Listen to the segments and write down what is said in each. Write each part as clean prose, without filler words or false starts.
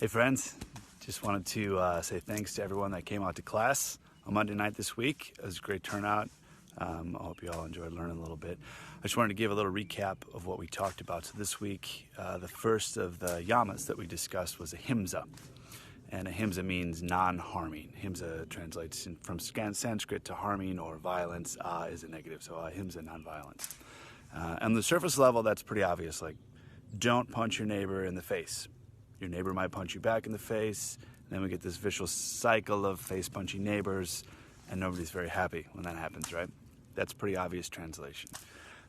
Hey friends, just wanted to say thanks to everyone that came out to class on Monday night this week. It was a great turnout. I hope you all enjoyed learning a little bit. I just wanted to give a little recap of what we talked about. So this week, the first of the Yamas that we discussed was Ahimsa. And Ahimsa means non-harming. Ahimsa translates from Sanskrit to harming or violence. Is a negative, so Ahimsa, non-violence. On the surface level, that's pretty obvious. Like, don't punch your neighbor in the face. Your neighbor might punch you back in the face, and then we get this vicious cycle of face-punching neighbors, and nobody's very happy when that happens, right? That's pretty obvious translation.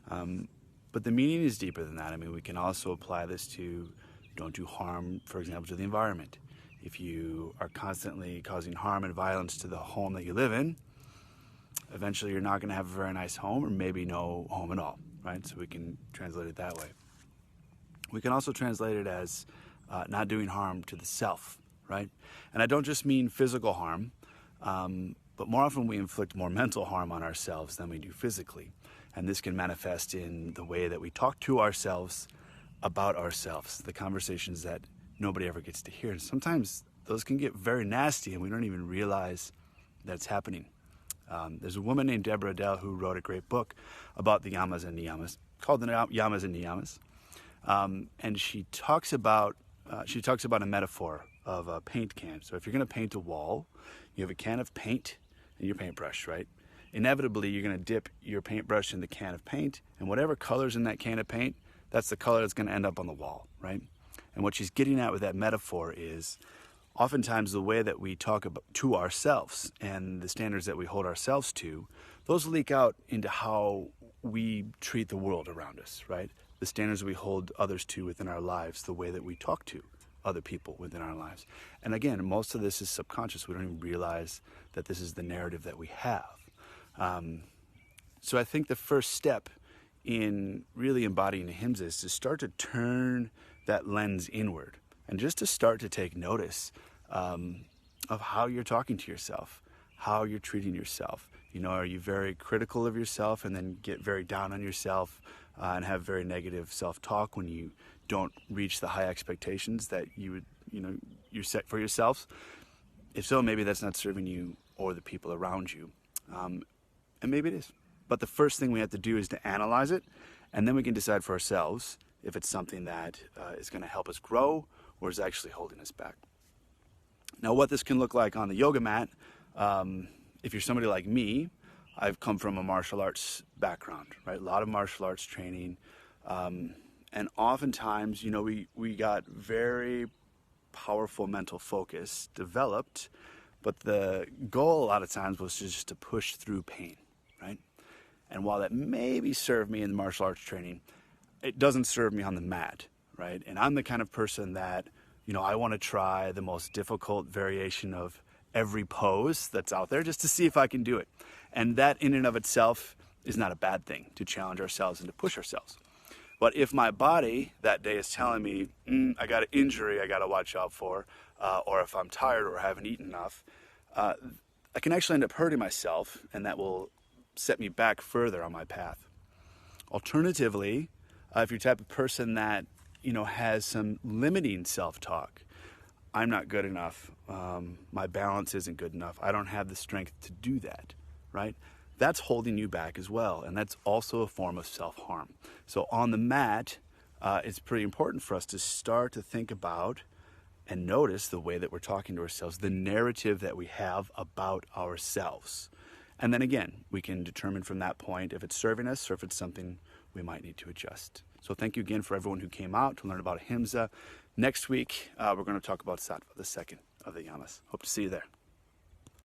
But the meaning is deeper than that. I mean, we can also apply this to don't do harm, for example, to the environment. If you are constantly causing harm and violence to the home that you live in, eventually you're not going to have a very nice home, or maybe no home at all, right? So we can translate it that way. We can also translate it as not doing harm to the self, right? And I don't just mean physical harm, but more often we inflict more mental harm on ourselves than we do physically. And this can manifest in the way that we talk to ourselves about ourselves, the conversations that nobody ever gets to hear. And sometimes those can get very nasty and we don't even realize that it's happening. There's a woman named Deborah Adele who wrote a great book about the Yamas and Niyamas, called the Yamas and Niyamas. And she talks about a metaphor of a paint can. So if you're going to paint a wall, you have a can of paint and your paintbrush, right? Inevitably, you're going to dip your paintbrush in the can of paint, and whatever color's in that can of paint, that's the color that's going to end up on the wall, right? And what she's getting at with that metaphor is oftentimes the way that we talk about to ourselves and the standards that we hold ourselves to, those leak out into how we treat the world around us, right? The standards we hold others to within our lives, the way that we talk to other people within our lives. And again, most of this is subconscious. We don't even realize that this is the narrative that we have. So I think the first step in really embodying Ahimsa is to start to turn that lens inward and just to start to take notice of how you're talking to yourself, how you're treating yourself. You know, are you very critical of yourself and then get very down on yourself and have very negative self-talk when you don't reach the high expectations that you set for yourselves? If so, maybe that's not serving you or the people around you. And maybe it is. But the first thing we have to do is to analyze it, and then we can decide for ourselves if it's something that is going to help us grow or is actually holding us back. Now, what this can look like on the yoga mat, if you're somebody like me, I've come from a martial arts background, right? A lot of martial arts training. And oftentimes, we got very powerful mental focus developed, but the goal a lot of times was just to push through pain, right? And while that maybe served me in the martial arts training, it doesn't serve me on the mat, right? And I'm the kind of person that, I want to try the most difficult variation of every pose that's out there just to see if I can do it. And that in and of itself is not a bad thing, to challenge ourselves and to push ourselves. But if my body that day is telling me, I got an injury I got to watch out for, or if I'm tired or haven't eaten enough, I can actually end up hurting myself, and that will set me back further on my path. Alternatively, if you're the type of person that, has some limiting self-talk, I'm not good enough, my balance isn't good enough, I don't have the strength to do that, right? That's holding you back as well, and that's also a form of self-harm. So on the mat, it's pretty important for us to start to think about and notice the way that we're talking to ourselves, the narrative that we have about ourselves. And then again, we can determine from that point if it's serving us or if it's something we might need to adjust. So thank you again for everyone who came out to learn about Ahimsa. Next week, we're going to talk about Sattva, the second of the Yamas. Hope to see you there.